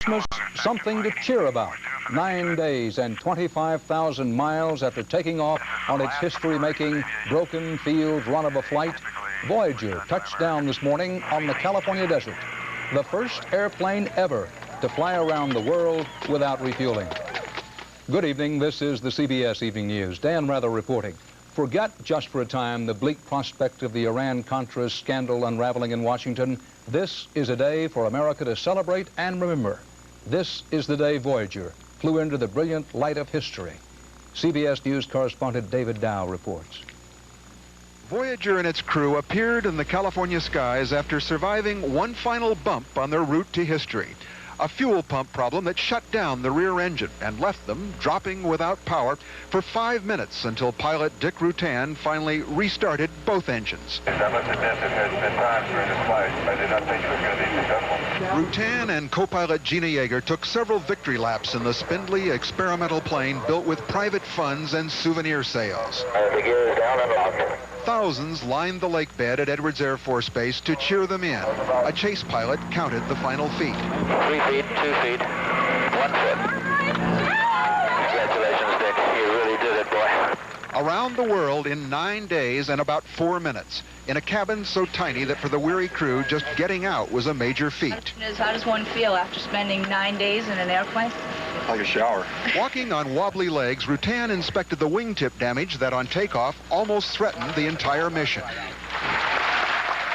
Christmas, something to cheer about. 9 days and 25,000 miles after taking off on its history-making broken field run of a flight, Voyager touched down this morning on the California desert, the first airplane ever to fly around the world without refueling. Good evening, this is the CBS Evening News. Dan Rather reporting. Forget just for a time the bleak prospect of the Iran-Contra scandal unraveling in Washington. This is a day for America to celebrate and remember. This is the day Voyager flew into the brilliant light of history. CBS News correspondent David Dow reports. Voyager and its crew appeared in the California skies after surviving one final bump on their route to history. A fuel pump problem that shut down the rear engine and left them dropping without power for 5 minutes until pilot Dick Rutan finally restarted both engines. I must admit it has been times during this flight. I did not think it was going to be successful. Rutan and co-pilot Gina Yeager took several victory laps in the spindly experimental plane built with private funds and souvenir sales. The gear is down and locked. Thousands lined the lake bed at Edwards Air Force Base to cheer them in. A chase pilot counted the final feet. 3 feet, 2 feet, 1 foot. Congratulations, Dick. You really did it, boy. Around the world in 9 days and about 4 minutes, in a cabin so tiny that for the weary crew, just getting out was a major feat. How does one feel after spending 9 days in an airplane? Like a shower. Walking on wobbly legs, Rutan inspected the wingtip damage that on takeoff almost threatened the entire mission.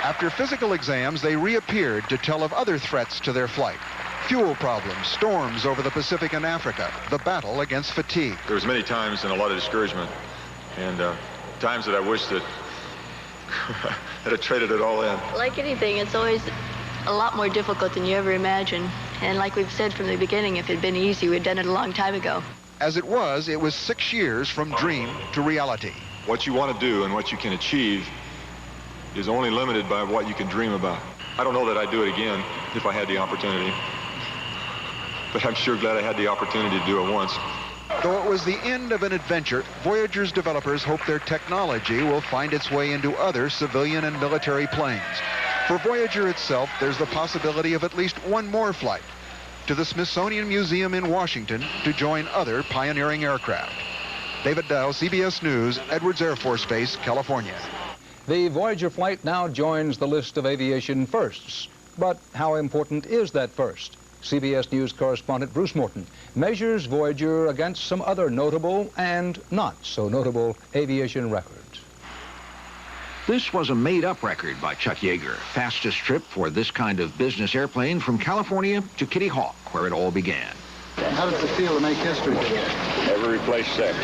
After physical exams, they reappeared to tell of other threats to their flight. Fuel problems, storms over the Pacific and Africa, the battle against fatigue. There was many times and a lot of discouragement, and times that I wish that that I traded it all in. Like anything, it's always a lot more difficult than you ever imagine. And like we've said from the beginning, if it had been easy, we'd done it a long time ago. As it was 6 years from dream to reality. What you want to do and what you can achieve is only limited by what you can dream about. I don't know that I'd do it again if I had the opportunity, but I'm sure glad I had the opportunity to do it once. Though it was the end of an adventure, Voyager's developers hope their technology will find its way into other civilian and military planes. For Voyager itself, there's the possibility of at least one more flight to the Smithsonian Museum in Washington to join other pioneering aircraft. David Dow, CBS News, Edwards Air Force Base, California. The Voyager flight now joins the list of aviation firsts. But how important is that first? CBS News correspondent Bruce Morton measures Voyager against some other notable and not so notable aviation records. This was a made-up record by Chuck Yeager, fastest trip for this kind of business airplane from California to Kitty Hawk, where it all began. How does it feel to make history today? Never replace sex.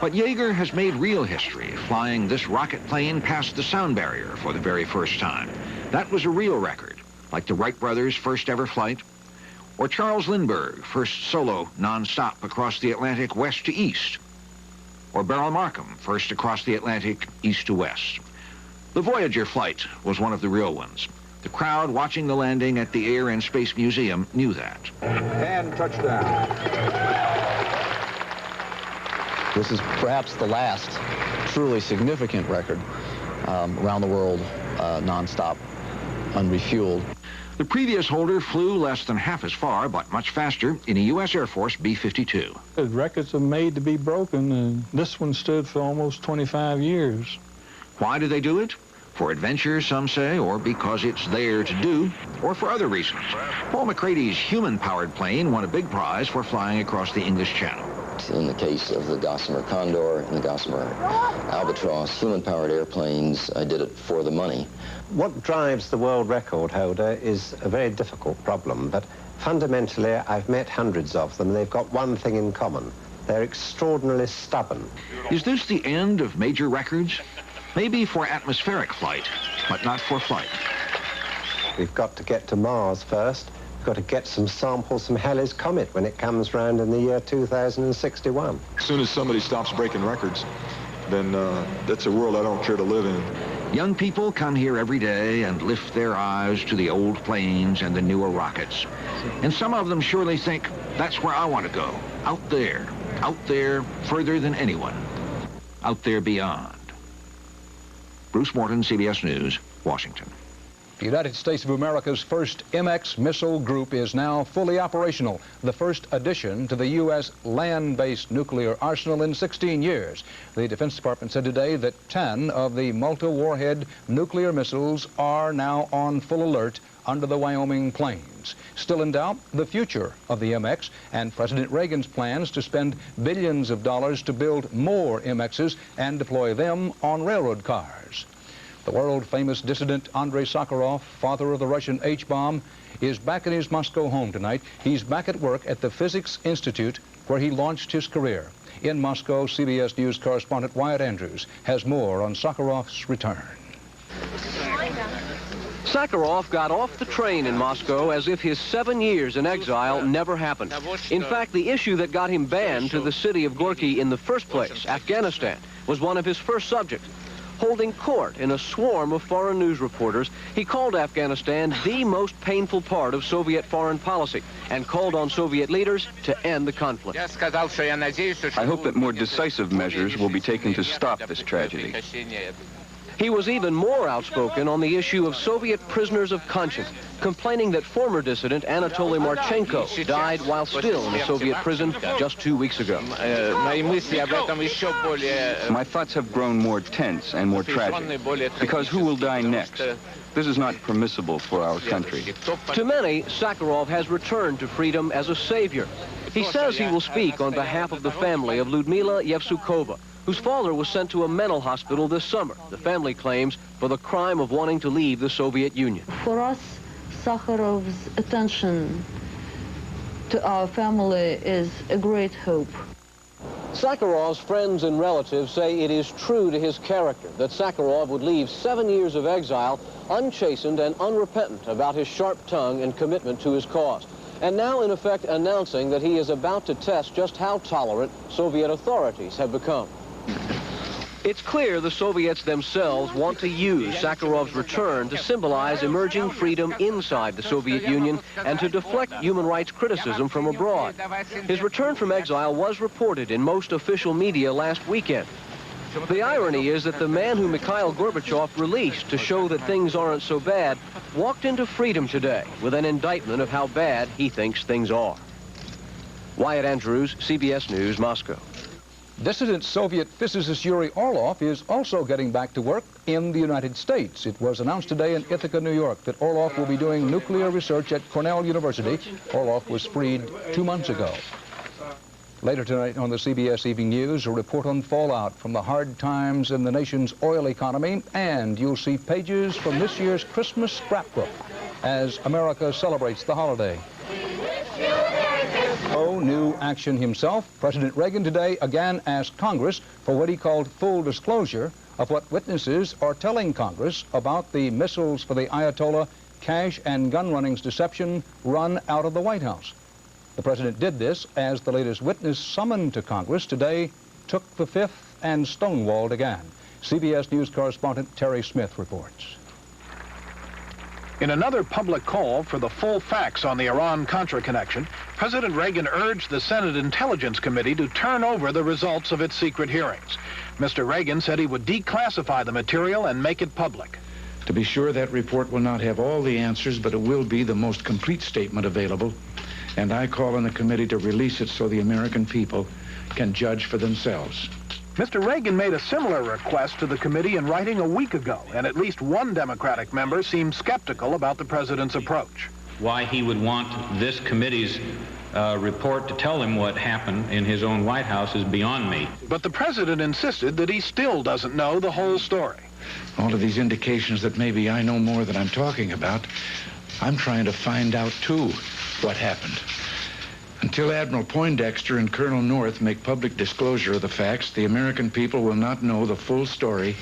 But Yeager has made real history, flying this rocket plane past the sound barrier for the very first time. That was a real record, like the Wright brothers' first ever flight, or Charles Lindbergh, first solo non-stop across the Atlantic west to east, or Beryl Markham, first across the Atlantic east to west. The Voyager flight was one of the real ones. The crowd watching the landing at the Air and Space Museum knew that. And touchdown. This is perhaps the last truly significant record around the world, non-stop, unrefueled. The previous holder flew less than half as far, but much faster, in a U.S. Air Force B-52. The records are made to be broken, and this one stood for almost 25 years. Why do they do it? For adventure, some say, or because it's there to do, or for other reasons. Paul McCrady's human-powered plane won a big prize for flying across the English Channel. In the case of the Gossamer Condor and the Gossamer Albatross, human-powered airplanes did it for the money. What drives the world record holder is a very difficult problem, but fundamentally I've met hundreds of them. They've got one thing in common. They're extraordinarily stubborn. Is this the end of major records? Maybe for atmospheric flight, but not for flight. We've got to get to Mars first. We've got to get some samples from Halley's Comet when it comes round in the year 2061. As soon as somebody stops breaking records, then that's a world I don't care to live in. Young people come here every day and lift their eyes to the old planes and the newer rockets. And some of them surely think, that's where I want to go. Out there, further than anyone. Out there beyond. Bruce Morton, CBS News, Washington. The United States of America's first MX missile group is now fully operational, the first addition to the U.S. land-based nuclear arsenal in 16 years. The Defense Department said today that 10 of the multi-warhead nuclear missiles are now on full alert under the Wyoming plains. Still in doubt, the future of the MX and President Reagan's plans to spend billions of dollars to build more MXs and deploy them on railroad cars. The world-famous dissident Andrei Sakharov, father of the Russian H-bomb, is back in his Moscow home tonight. He's back at work at the Physics Institute, where he launched his career. In Moscow, CBS News correspondent Wyatt Andrews has more on Sakharov's return. Sakharov got off the train in Moscow as if his 7 years in exile never happened. In fact, the issue that got him banned to the city of Gorky in the first place, Afghanistan, was one of his first subjects. Holding court in a swarm of foreign news reporters, he called Afghanistan the most painful part of Soviet foreign policy and called on Soviet leaders to end the conflict. I hope that more decisive measures will be taken to stop this tragedy. He was even more outspoken on the issue of Soviet prisoners of conscience, complaining that former dissident Anatoly Marchenko died while still in a Soviet prison just 2 weeks ago. My thoughts have grown more tense and more tragic, because who will die next? This is not permissible for our country. To many, Sakharov has returned to freedom as a savior. He says he will speak on behalf of the family of Ludmila Yevsukova, whose father was sent to a mental hospital this summer, the family claims, for the crime of wanting to leave the Soviet Union. For us, Sakharov's attention to our family is a great hope. Sakharov's friends and relatives say it is true to his character that Sakharov would leave 7 years of exile unchastened and unrepentant about his sharp tongue and commitment to his cause, and now in effect announcing that he is about to test just how tolerant Soviet authorities have become. It's clear the Soviets themselves want to use Sakharov's return to symbolize emerging freedom inside the Soviet Union and to deflect human rights criticism from abroad. His return from exile was reported in most official media last weekend. The irony is that the man who Mikhail Gorbachev released to show that things aren't so bad walked into freedom today with an indictment of how bad he thinks things are. Wyatt Andrews, CBS News, Moscow. Dissident Soviet physicist Yuri Orlov is also getting back to work in the United States. It was announced today in Ithaca, New York, that Orlov will be doing nuclear research at Cornell University. Orlov was freed 2 months ago. Later tonight on the CBS Evening News, a report on fallout from the hard times in the nation's oil economy, and you'll see pages from this year's Christmas scrapbook as America celebrates the holiday. Oh, new action himself. President Reagan today again asked Congress for what he called full disclosure of what witnesses are telling Congress about the missiles for the Ayatollah cash and gun runnings deception run out of the White House. The president did this as the latest witness summoned to Congress today took the fifth and stonewalled again. CBS News correspondent Terry Smith reports. In another public call for the full facts on the Iran-Contra connection, President Reagan urged the Senate Intelligence Committee to turn over the results of its secret hearings. Mr. Reagan said he would declassify the material and make it public. To be sure, that report will not have all the answers, but it will be the most complete statement available. And I call on the committee to release it so the American people can judge for themselves. Mr. Reagan made a similar request to the committee in writing a week ago, and at least one Democratic member seemed skeptical about the president's approach. Why he would want this committee's report to tell him what happened in his own White House is beyond me. But the president insisted that he still doesn't know the whole story. All of these indications that maybe I know more than I'm talking about, I'm trying to find out, too, what happened. Until Admiral Poindexter and Colonel North make public disclosure of the facts, the American people will not know the full story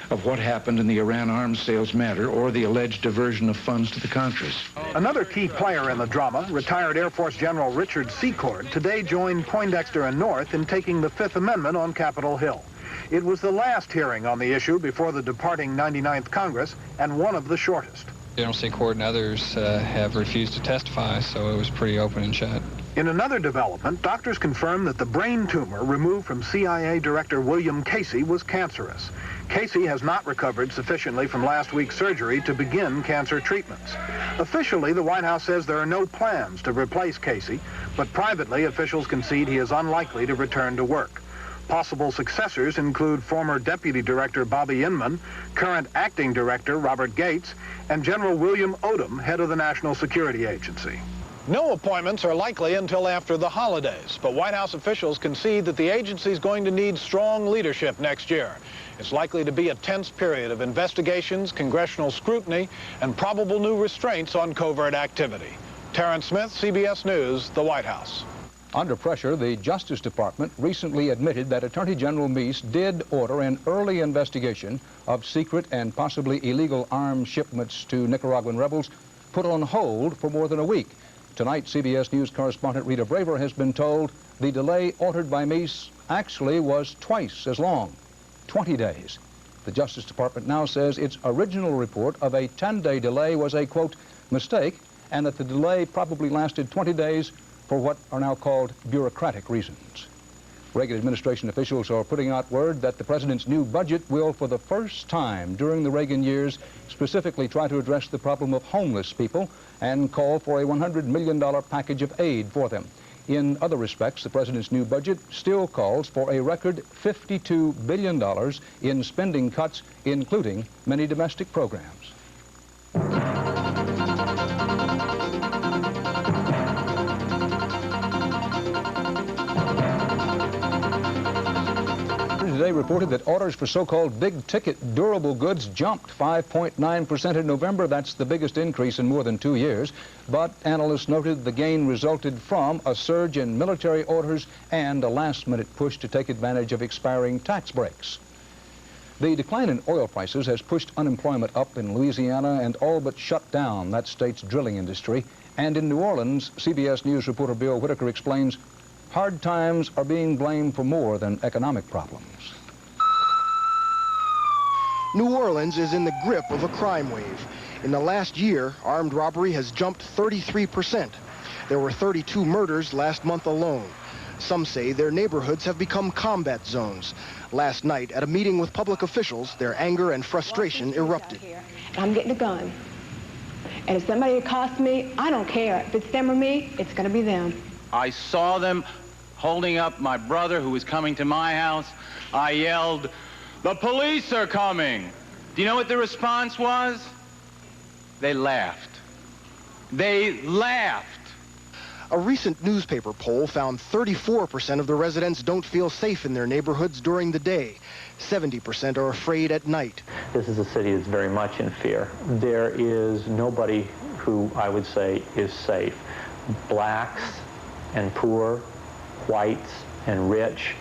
of what happened in the Iran arms sales matter or the alleged diversion of funds to the Contras. Another key player in the drama, retired Air Force General Richard Secord, today joined Poindexter and North in taking the Fifth Amendment on Capitol Hill. It was the last hearing on the issue before the departing 99th Congress and one of the shortest. General Secord and others have refused to testify, so it was pretty open and shut. In another development, doctors confirmed that the brain tumor removed from CIA Director William Casey was cancerous. Casey has not recovered sufficiently from last week's surgery to begin cancer treatments. Officially, the White House says there are no plans to replace Casey, but privately, officials concede he is unlikely to return to work. Possible successors include former Deputy Director Bobby Inman, current Acting Director Robert Gates, and General William Odom, head of the National Security Agency. No appointments are likely until after the holidays, but White House officials concede that the agency is going to need strong leadership next year. It's likely to be a tense period of investigations, congressional scrutiny, and probable new restraints on covert activity. Terrence Smith, CBS News, the White House. Under pressure, the Justice Department recently admitted that Attorney General Meese did order an early investigation of secret and possibly illegal arms shipments to Nicaraguan rebels put on hold for more than a week. Tonight, CBS News correspondent Rita Braver has been told the delay ordered by Meese actually was twice as long, 20 days. The Justice Department now says its original report of a 10-day delay was a, quote, mistake, and that the delay probably lasted 20 days for what are now called bureaucratic reasons. Reagan administration officials are putting out word that the president's new budget will, for the first time during the Reagan years, specifically try to address the problem of homeless people and call for a $100 million package of aid for them. In other respects, the president's new budget still calls for a record $52 billion in spending cuts, including many domestic programs. Today reported that orders for so-called big-ticket durable goods jumped 5.9% in November. That's the biggest increase in more than 2 years. But analysts noted the gain resulted from a surge in military orders and a last-minute push to take advantage of expiring tax breaks. The decline in oil prices has pushed unemployment up in Louisiana and all but shut down that state's drilling industry. And in New Orleans, CBS News reporter Bill Whitaker explains hard times are being blamed for more than economic problems. New Orleans is in the grip of a crime wave. In the last year, armed robbery has jumped 33%. There were 32 murders last month alone. Some say their neighborhoods have become combat zones. Last night, at a meeting with public officials, their anger and frustration erupted. I'm getting a gun. And if somebody accosts me, I don't care. If it's them or me, it's going to be them. I saw them holding up my brother who was coming to my house. I yelled, "The police are coming!" Do you know what the response was? They laughed. They laughed. A recent newspaper poll found 34% of the residents don't feel safe in their neighborhoods during the day. 70% are afraid at night. This is a city that's very much in fear. There is nobody who I would say is safe. Blacks and poor, whites and rich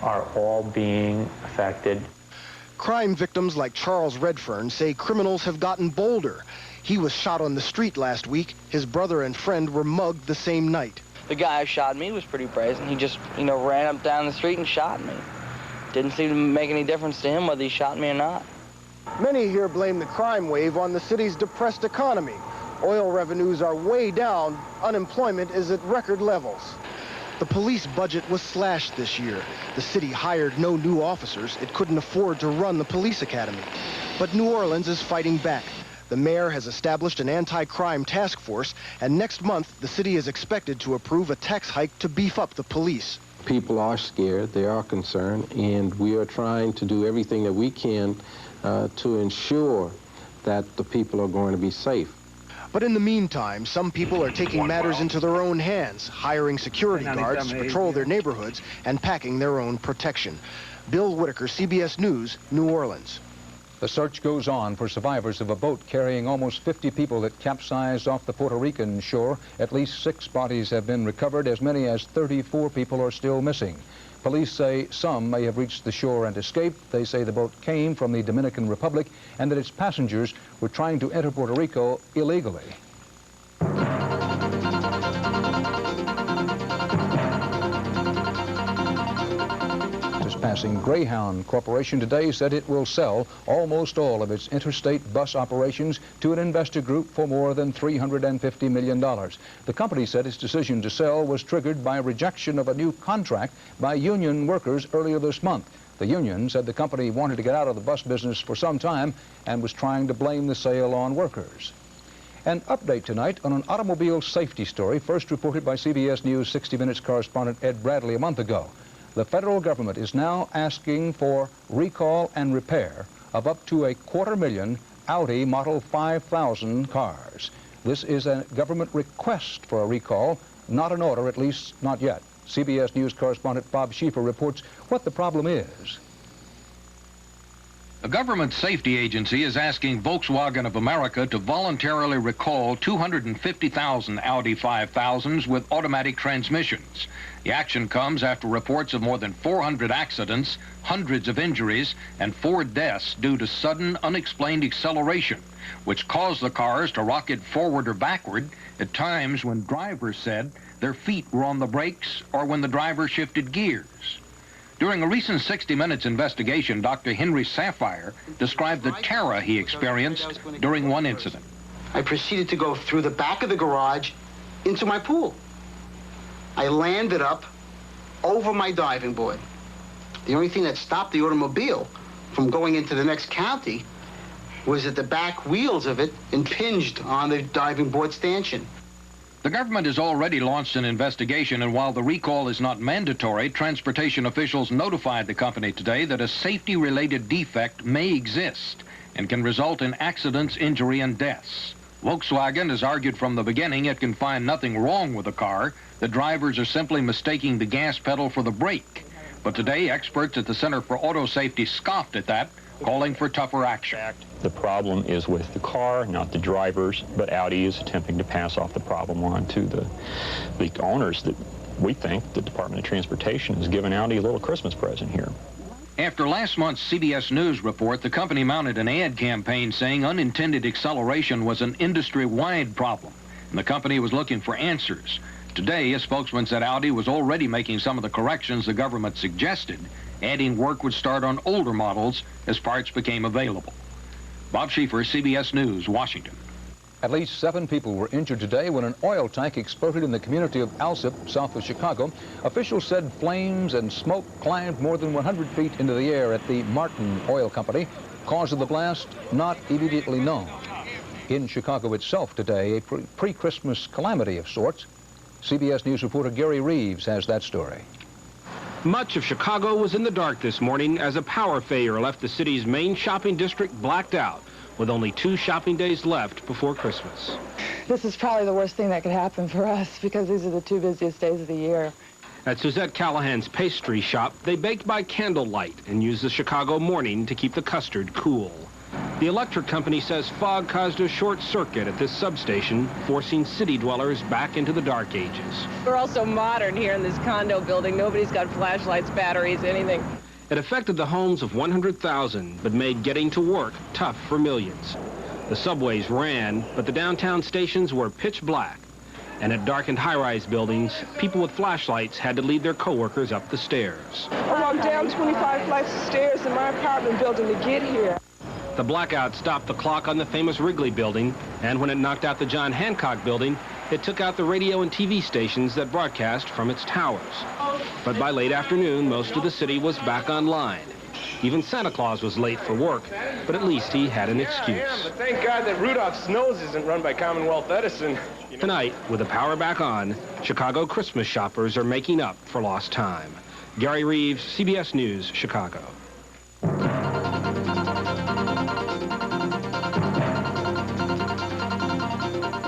are all being affected. Crime victims like Charles Redfern say criminals have gotten bolder. He was shot on the street last week. His brother and friend were mugged the same night. The guy who shot me was pretty brazen. He just, ran up down the street and shot me. Didn't seem to make any difference to him whether he shot me or not. Many here blame the crime wave on the city's depressed economy. Oil revenues are way down. Unemployment is at record levels. The police budget was slashed this year. The city hired no new officers. It couldn't afford to run the police academy. But New Orleans is fighting back. The mayor has established an anti-crime task force, and next month, the city is expected to approve a tax hike to beef up the police. People are scared, they are concerned, and we are trying to do everything that we can to ensure that the people are going to be safe. But in the meantime, some people are taking matters into their own hands, hiring security guards to patrol their neighborhoods and packing their own protection. Bill Whitaker, CBS News, New Orleans. The search goes on for survivors of a boat carrying almost 50 people that capsized off the Puerto Rican shore. At least 6 bodies have been recovered. As many as 34 people are still missing. Police say some may have reached the shore and escaped. They say the boat came from the Dominican Republic and that its passengers were trying to enter Puerto Rico illegally. Just past Broadcasting Greyhound Corporation today said it will sell almost all of its interstate bus operations to an investor group for more than $350 million. The company said its decision to sell was triggered by rejection of a new contract by union workers earlier this month. The union said the company wanted to get out of the bus business for some time and was trying to blame the sale on workers. An update tonight on an automobile safety story first reported by CBS News 60 Minutes correspondent Ed Bradley a month ago. The federal government is now asking for recall and repair of up to 250,000 Audi Model 5000 cars. This is a government request for a recall, not an order, at least not yet. CBS News correspondent Bob Schieffer reports what the problem is. A government safety agency is asking Volkswagen of America to voluntarily recall 250,000 Audi 5000s with automatic transmissions. The action comes after reports of more than 400 accidents, hundreds of injuries, and 4 deaths due to sudden, unexplained acceleration, which caused the cars to rocket forward or backward at times when drivers said their feet were on the brakes or when the driver shifted gears. During a recent 60 Minutes investigation, Dr. Henry Sapphire described the terror he experienced during one incident. I proceeded to go through the back of the garage into my pool. I landed up over my diving board. The only thing that stopped the automobile from going into the next county was that the back wheels of it impinged on the diving board stanchion. The government has already launched an investigation, and while the recall is not mandatory, transportation officials notified the company today that a safety-related defect may exist and can result in accidents, injury, and deaths. Volkswagen has argued from the beginning it can find nothing wrong with the car. The drivers are simply mistaking the gas pedal for the brake. But today, experts at the Center for Auto Safety scoffed at that, calling for tougher action. The problem is with the car, not the drivers, but Audi is attempting to pass off the problem on to the owners that we think the Department of Transportation has given Audi a little Christmas present here. After last month's CBS News report, the company mounted an ad campaign saying unintended acceleration was an industry-wide problem, and the company was looking for answers. Today, a spokesman said Audi was already making some of the corrections the government suggested, adding work would start on older models as parts became available. Bob Schieffer, CBS News, Washington. At least 7 people were injured today when an oil tank exploded in the community of Alsip, south of Chicago. Officials said flames and smoke climbed more than 100 feet into the air at the Martin Oil Company. Cause of the blast not immediately known. In Chicago itself today, a pre-Christmas calamity of sorts. CBS News reporter Gary Reeves has that story. Much of Chicago was in the dark this morning as a power failure left the city's main shopping district blacked out, with only 2 shopping days left before Christmas. This is probably the worst thing that could happen for us because these are the 2 busiest days of the year. At Suzette Callahan's pastry shop, they baked by candlelight and used the Chicago morning to keep the custard cool. The electric company says fog caused a short circuit at this substation, forcing city dwellers back into the dark ages. We're all so modern here in this condo building. Nobody's got flashlights, batteries, anything. It affected the homes of 100,000, but made getting to work tough for millions. The subways ran, but the downtown stations were pitch black. And at darkened high-rise buildings, people with flashlights had to lead their coworkers up the stairs. I walked down 25 flights of stairs in my apartment building to get here. The blackout stopped the clock on the famous Wrigley building, and when it knocked out the John Hancock building, it took out the radio and TV stations that broadcast from its towers. But by late afternoon, most of the city was back online. Even Santa Claus was late for work, but at least he had an excuse. Yeah, but thank God that Rudolph's nose isn't run by Commonwealth Edison. Tonight, with the power back on, Chicago Christmas shoppers are making up for lost time. Gary Reeves, CBS News, Chicago.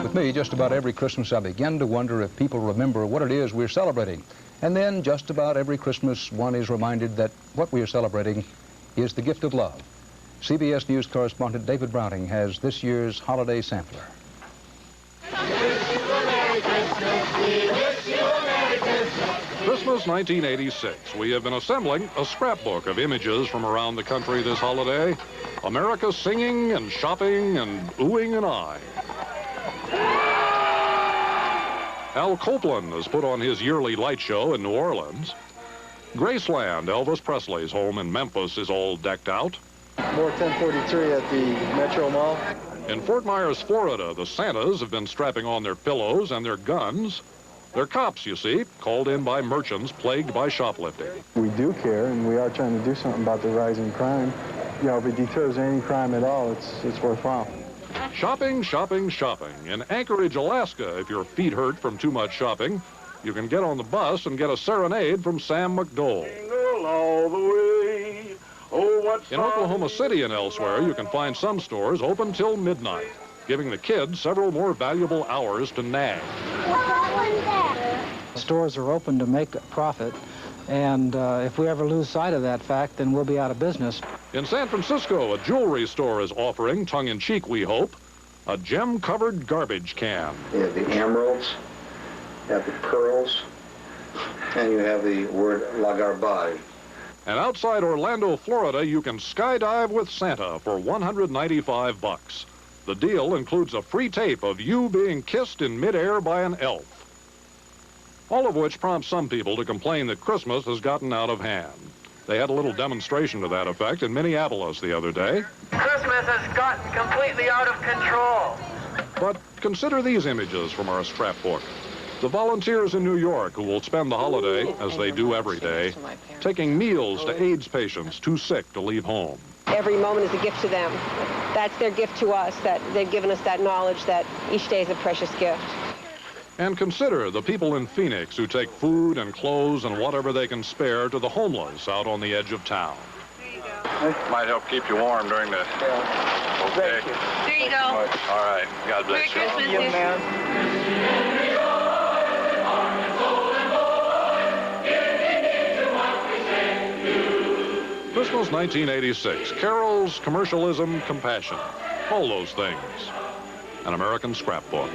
With me, just about every Christmas, I begin to wonder if people remember what it is we're celebrating. And then, just about every Christmas, one is reminded that what we are celebrating is the gift of love. CBS News correspondent David Browning has this year's holiday sampler. Christmas 1986. We have been assembling a scrapbook of images from around the country this holiday. America singing and shopping and oohing and eyeing. Al Copeland has put on his yearly light show in New Orleans. Graceland, Elvis Presley's home in Memphis, is all decked out. More 1043 at the Metro Mall. In Fort Myers, Florida, the Santas have been strapping on their pillows and their guns. They're cops, you see, called in by merchants plagued by shoplifting. We do care, and we are trying to do something about the rising crime. You know, if it deters any crime at all, it's worthwhile. Shopping, shopping, shopping. In Anchorage, Alaska, if your feet hurt from too much shopping, you can get on the bus and get a serenade from Sam McDowell. All the way. Oh, what in Oklahoma City and elsewhere, you can find some stores open till midnight, giving the kids several more valuable hours to nag. Stores are open to make a profit, and if we ever lose sight of that fact, then we'll be out of business. In San Francisco, a jewelry store is offering, tongue-in-cheek we hope, a gem-covered garbage can. You have the emeralds, you have the pearls, and you have the word La Garbage. And outside Orlando, Florida, you can skydive with Santa for $195. The deal includes a free tape of you being kissed in midair by an elf. All of which prompts some people to complain that Christmas has gotten out of hand. They had a little demonstration to that effect in Minneapolis the other day. Christmas has gotten completely out of control. But consider these images from our scrapbook. The volunteers in New York who will spend the holiday, as they do every day, taking meals to AIDS patients too sick to leave home. Every moment is a gift to them. That's their gift to us, that they've given us that knowledge that each day is a precious gift. And consider the people in Phoenix who take food and clothes and whatever they can spare to the homeless out on the edge of town. Might help keep you warm during the... Okay. There you go. All right. God bless you. Merry Christmas, young man. Christmas 1986. Carols, commercialism, compassion. All those things. An American scrapbook.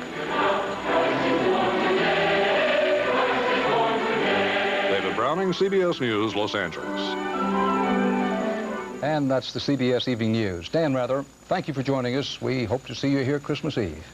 David Browning, CBS News, Los Angeles. And that's the CBS Evening News. Dan Rather, thank you for joining us. We hope to see you here Christmas Eve.